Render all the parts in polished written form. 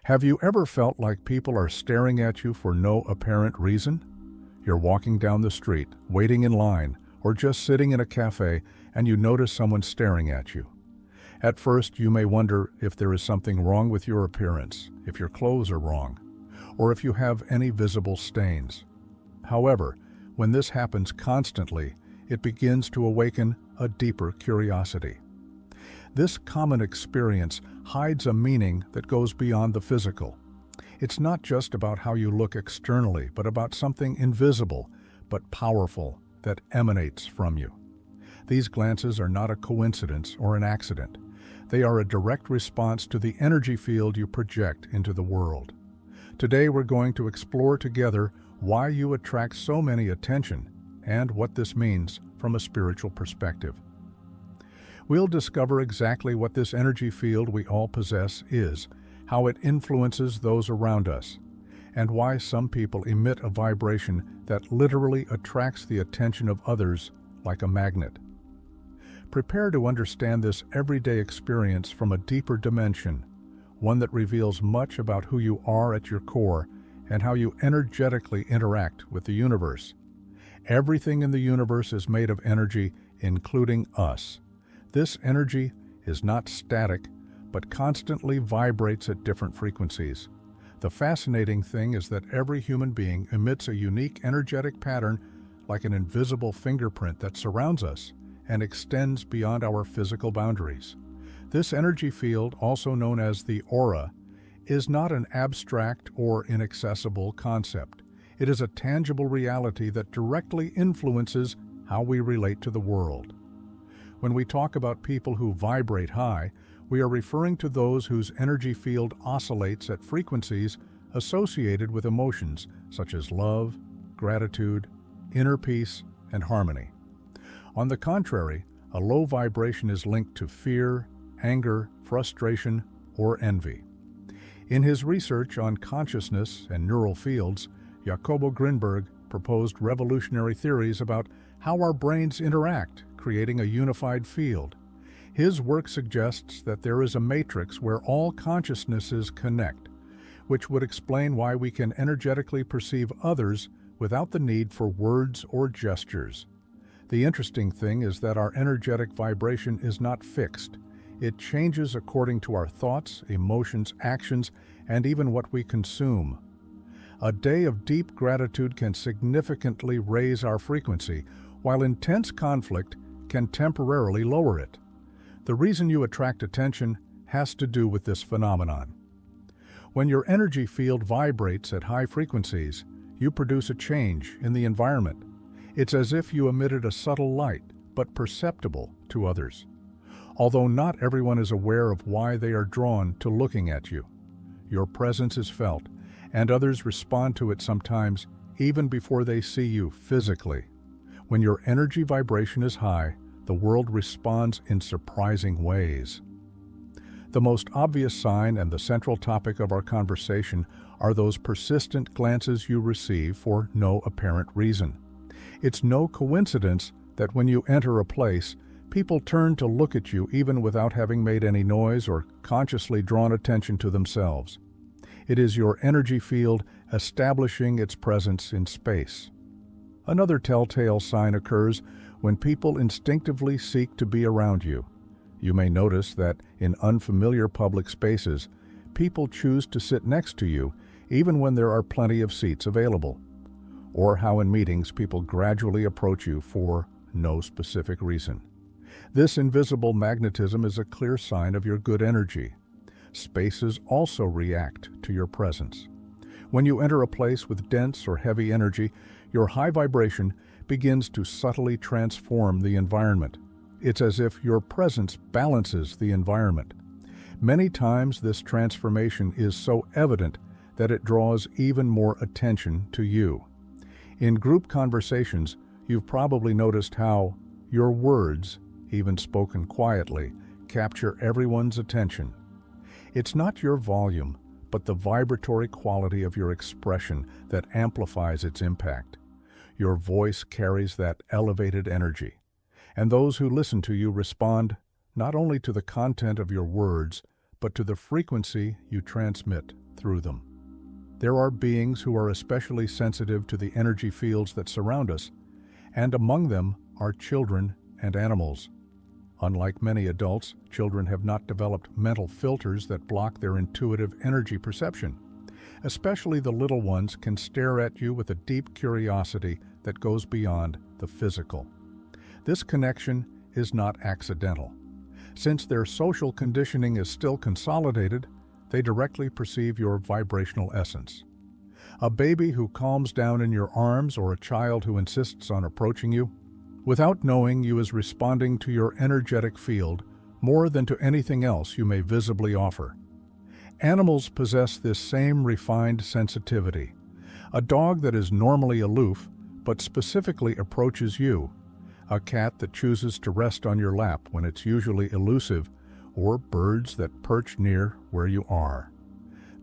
Have you ever felt like people are staring at you for no apparent reason? You're walking down the street, waiting in line, or just sitting in a cafe, and you notice someone staring at you. At first, you may wonder if there is something wrong with your appearance, if your clothes are wrong, or if you have any visible stains. However, when this happens constantly, it begins to awaken a deeper curiosity. This common experience hides a meaning that goes beyond the physical. It's not just about how you look externally, but about something invisible but powerful that emanates from you. These glances are not a coincidence or an accident. They are a direct response to the energy field you project into the world. Today we're going to explore together why you attract so many attention and what this means from a spiritual perspective. We'll discover exactly what this energy field we all possess is, how it influences those around us, and why some people emit a vibration that literally attracts the attention of others like a magnet. Prepare to understand this everyday experience from a deeper dimension, one that reveals much about who you are at your core and how you energetically interact with the universe. Everything in the universe is made of energy, including us. This energy is not static, but constantly vibrates at different frequencies. The fascinating thing is that every human being emits a unique energetic pattern like an invisible fingerprint that surrounds us and extends beyond our physical boundaries. This energy field, also known as the aura, is not an abstract or inaccessible concept. It is a tangible reality that directly influences how we relate to the world. When we talk about people who vibrate high, we are referring to those whose energy field oscillates at frequencies associated with emotions such as love, gratitude, inner peace, and harmony. On the contrary, a low vibration is linked to fear, anger, frustration, or envy. In his research on consciousness and neural fields, Jacobo Grinberg proposed revolutionary theories about how our brains interact, creating a unified field. His work suggests that there is a matrix where all consciousnesses connect, which would explain why we can energetically perceive others without the need for words or gestures. The interesting thing is that our energetic vibration is not fixed. It changes according to our thoughts, emotions, actions, and even what we consume. A day of deep gratitude can significantly raise our frequency, while intense conflict can temporarily lower it. The reason you attract attention has to do with this phenomenon. When your energy field vibrates at high frequencies, you produce a change in the environment. It's as if you emitted a subtle light, but perceptible to others. Although not everyone is aware of why they are drawn to looking at you, your presence is felt, and others respond to it sometimes even before they see you physically. When your energy vibration is high, the world responds in surprising ways. The most obvious sign and the central topic of our conversation are those persistent glances you receive for no apparent reason. It's no coincidence that when you enter a place, people turn to look at you even without having made any noise or consciously drawn attention to themselves. It is your energy field establishing its presence in space. Another telltale sign occurs when people instinctively seek to be around you. You may notice that in unfamiliar public spaces, people choose to sit next to you even when there are plenty of seats available. Or how in meetings people gradually approach you for no specific reason. This invisible magnetism is a clear sign of your good energy. Spaces also react to your presence. When you enter a place with dense or heavy energy, your high vibration begins to subtly transform the environment. It's as if your presence balances the environment. Many times this transformation is so evident that it draws even more attention to you. In group conversations, you've probably noticed how your words, even spoken quietly, capture everyone's attention. It's not your volume, but the vibratory quality of your expression that amplifies its impact. Your voice carries that elevated energy, and those who listen to you respond not only to the content of your words, but to the frequency you transmit through them. There are beings who are especially sensitive to the energy fields that surround us, and among them are children and animals. Unlike many adults, children have not developed mental filters that block their intuitive energy perception. Especially the little ones can stare at you with a deep curiosity that goes beyond the physical. This connection is not accidental. Since their social conditioning is still consolidated, they directly perceive your vibrational essence. A baby who calms down in your arms or a child who insists on approaching you, without knowing you, is responding to your energetic field more than to anything else you may visibly offer. Animals possess this same refined sensitivity. A dog that is normally aloof but specifically approaches you, a cat that chooses to rest on your lap when it's usually elusive, or birds that perch near where you are.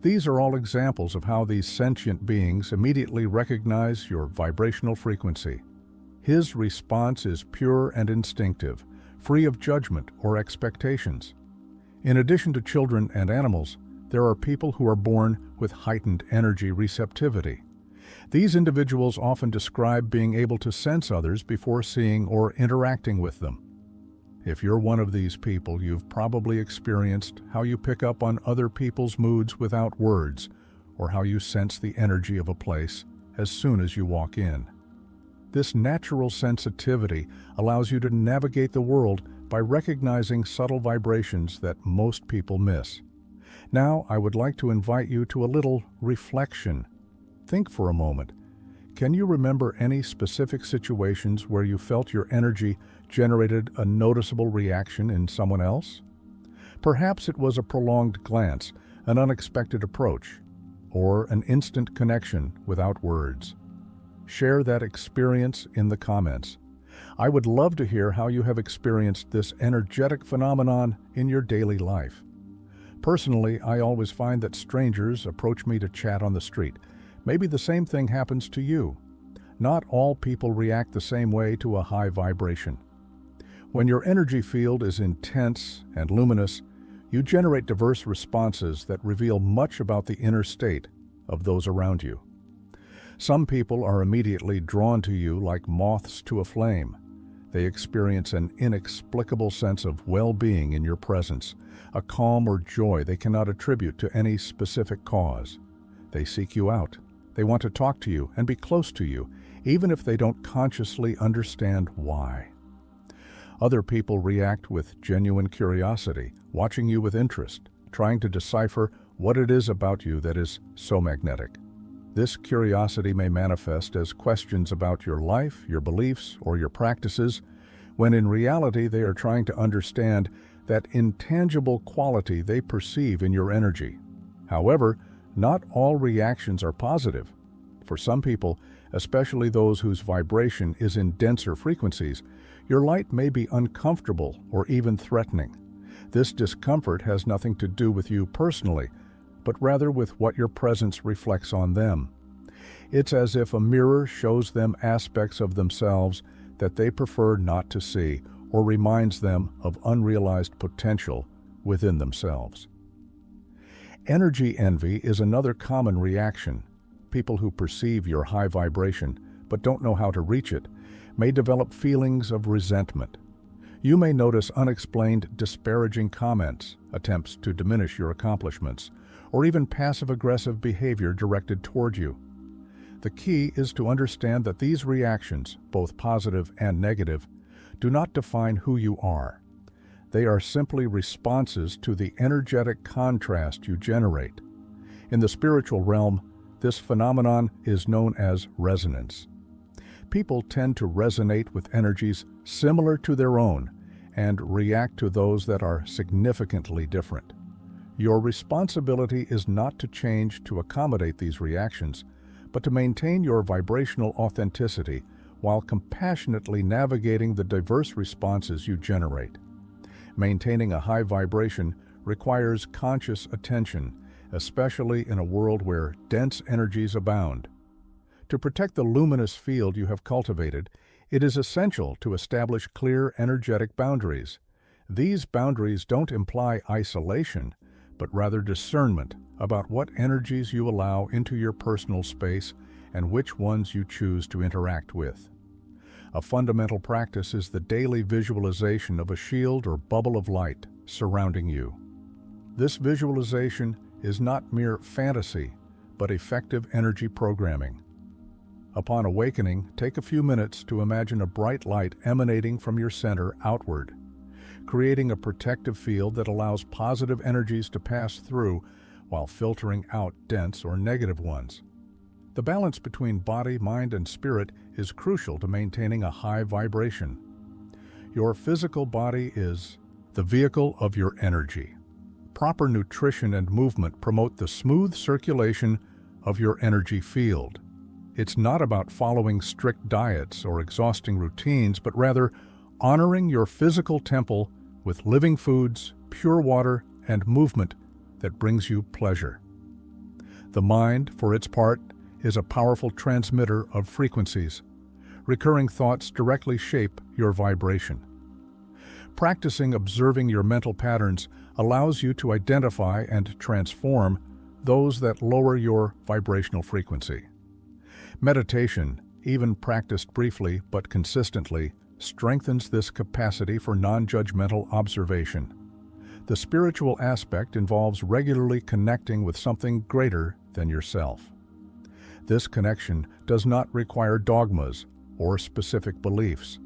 These are all examples of how these sentient beings immediately recognize your vibrational frequency. His response is pure and instinctive, free of judgment or expectations. In addition to children and animals, there are people who are born with heightened energy receptivity. These individuals often describe being able to sense others before seeing or interacting with them. If you're one of these people, you've probably experienced how you pick up on other people's moods without words, or how you sense the energy of a place as soon as you walk in. This natural sensitivity allows you to navigate the world by recognizing subtle vibrations that most people miss. Now, I would like to invite you to a little reflection. Think for a moment. Can you remember any specific situations where you felt your energy generated a noticeable reaction in someone else? Perhaps it was a prolonged glance, an unexpected approach, or an instant connection without words. Share that experience in the comments. I would love to hear how you have experienced this energetic phenomenon in your daily life. Personally, I always find that strangers approach me to chat on the street. Maybe the same thing happens to you. Not all people react the same way to a high vibration. When your energy field is intense and luminous, you generate diverse responses that reveal much about the inner state of those around you. Some people are immediately drawn to you like moths to a flame. They experience an inexplicable sense of well-being in your presence, a calm or joy they cannot attribute to any specific cause. They seek you out. They want to talk to you and be close to you, even if they don't consciously understand why. Other people react with genuine curiosity, watching you with interest, trying to decipher what it is about you that is so magnetic. This curiosity may manifest as questions about your life, your beliefs, or your practices, when in reality they are trying to understand that intangible quality they perceive in your energy. However, not all reactions are positive. For some people, especially those whose vibration is in denser frequencies, your light may be uncomfortable or even threatening. This discomfort has nothing to do with you personally, but rather with what your presence reflects on them. It's as if a mirror shows them aspects of themselves that they prefer not to see, or reminds them of unrealized potential within themselves. Energy envy is another common reaction. People who perceive your high vibration but don't know how to reach it may develop feelings of resentment. You may notice unexplained disparaging comments, attempts to diminish your accomplishments, or even passive-aggressive behavior directed toward you. The key is to understand that these reactions, both positive and negative, do not define who you are. They are simply responses to the energetic contrast you generate. In the spiritual realm, this phenomenon is known as resonance. People tend to resonate with energies similar to their own and react to those that are significantly different. Your responsibility is not to change to accommodate these reactions, but to maintain your vibrational authenticity while compassionately navigating the diverse responses you generate. Maintaining a high vibration requires conscious attention, especially in a world where dense energies abound. To protect the luminous field you have cultivated, it is essential to establish clear energetic boundaries. These boundaries don't imply isolation, but rather discernment about what energies you allow into your personal space and which ones you choose to interact with. A fundamental practice is the daily visualization of a shield or bubble of light surrounding you. This visualization is not mere fantasy, but effective energy programming. Upon awakening, take a few minutes to imagine a bright light emanating from your center outward, creating a protective field that allows positive energies to pass through while filtering out dense or negative ones. The balance between body, mind, and spirit is crucial to maintaining a high vibration. Your physical body is the vehicle of your energy. Proper nutrition and movement promote the smooth circulation of your energy field. It's not about following strict diets or exhausting routines, but rather honoring your physical temple with living foods, pure water, and movement that brings you pleasure. The mind, for its part, is a powerful transmitter of frequencies. Recurring thoughts directly shape your vibration. Practicing observing your mental patterns allows you to identify and transform those that lower your vibrational frequency. Meditation, even practiced briefly but consistently, strengthens this capacity for non-judgmental observation. The spiritual aspect involves regularly connecting with something greater than yourself. This connection does not require dogmas or specific beliefs.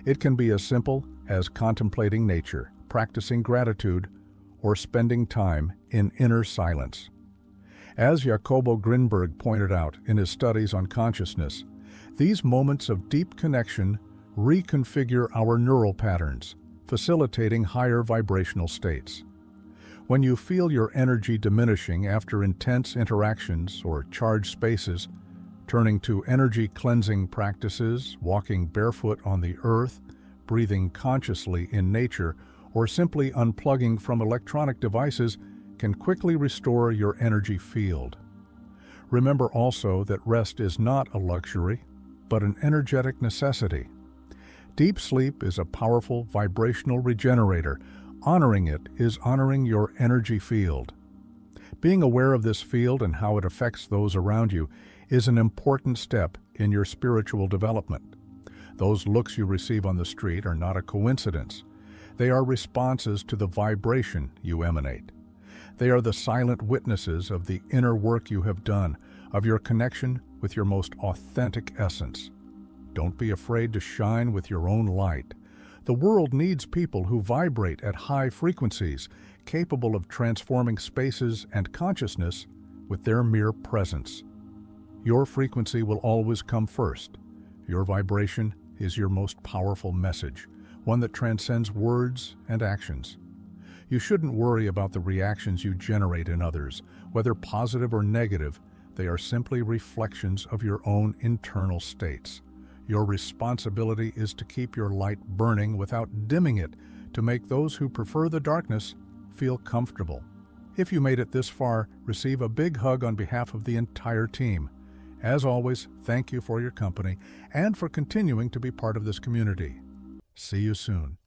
It can be as simple as contemplating nature, practicing gratitude, or spending time in inner silence. As Jacobo Grinberg pointed out in his studies on consciousness, these moments of deep connection reconfigure our neural patterns, facilitating higher vibrational states. When you feel your energy diminishing after intense interactions or charged spaces, turning to energy cleansing practices, walking barefoot on the earth, breathing consciously in nature, or simply unplugging from electronic devices can quickly restore your energy field. Remember also that rest is not a luxury, but an energetic necessity. Deep sleep is a powerful vibrational regenerator. Honoring it is honoring your energy field. Being aware of this field and how it affects those around you is an important step in your spiritual development. Those looks you receive on the street are not a coincidence. They are responses to the vibration you emanate. They are the silent witnesses of the inner work you have done, of your connection with your most authentic essence. Don't be afraid to shine with your own light. The world needs people who vibrate at high frequencies, capable of transforming spaces and consciousness with their mere presence. Your frequency will always come first. Your vibration is your most powerful message, one that transcends words and actions. You shouldn't worry about the reactions you generate in others. Whether positive or negative, they are simply reflections of your own internal states. Your responsibility is to keep your light burning without dimming it, to make those who prefer the darkness feel comfortable. If you made it this far, receive a big hug on behalf of the entire team. As always, thank you for your company and for continuing to be part of this community. See you soon.